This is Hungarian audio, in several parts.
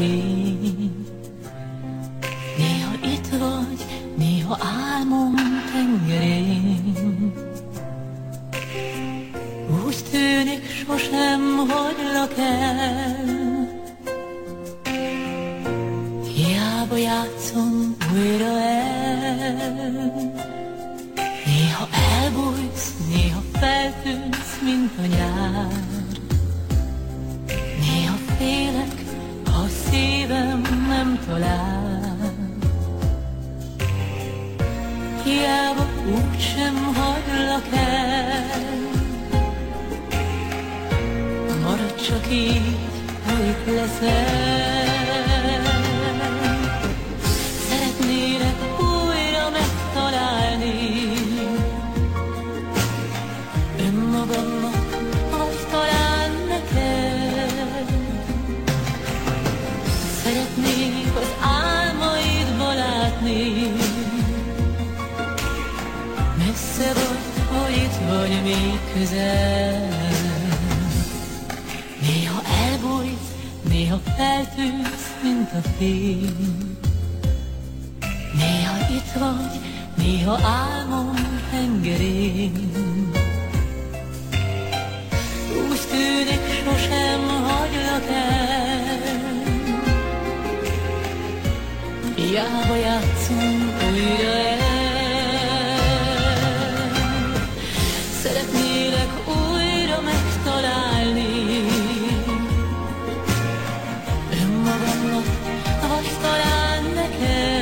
fény. Néha itt vagy, néha álmom tengerén. Úgy tűnik, sosem hagylak el, hiába játszom újra el. Néha elbújsz, néha feltűnsz, mint a nyár. Néha félek, ha a szívem nem talál. Hiába úgysem hagylak el, maradj csak így, ha itt leszel. Szeretnélek újra megtalálni önmagamnak, vagy talán neked. Szeretnék az álmaidba látni, messze vagy, hogy itt vagy még közel. Néha elbújsz, néha feltűnsz, mint a fény. Néha itt vagy, néha álmom tengerén. Úgy tűnik, sosem hagylak el, hiába játszom újra el. Szeretnélek újra megtalálni önmagamnak, vagy talán neked.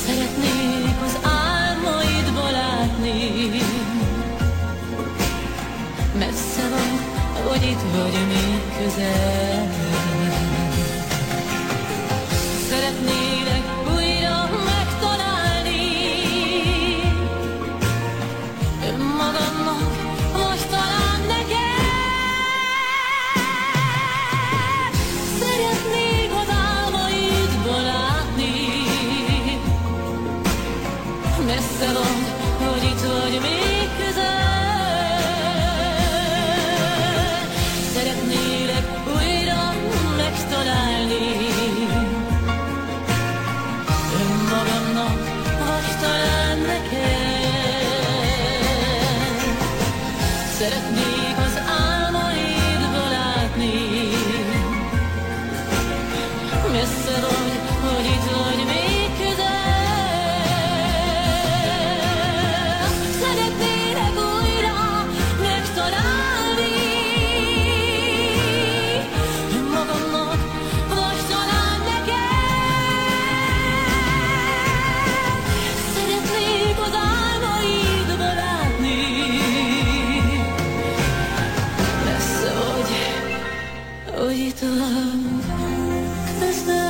Szeretnék az álmaidba látni, messze van, hogy itt vagy még közel. Szeretnélek újra megtalálni önmagamnak, vagy talán neked. Szeretnék az álmaidba látni, messze van, hogy itt vagy még közel. Szeretnélek újra megtalálni önmagamnak, vagy talán neked. Szeretnék az álmaidba látni, messze vagy, hogy itt vagy még közel. Szeretnélek újra megtalálni önmagamnak, vagy talán neked. Szeretnék az álmaidba látni, messze vagy, hogy itt vagy közel.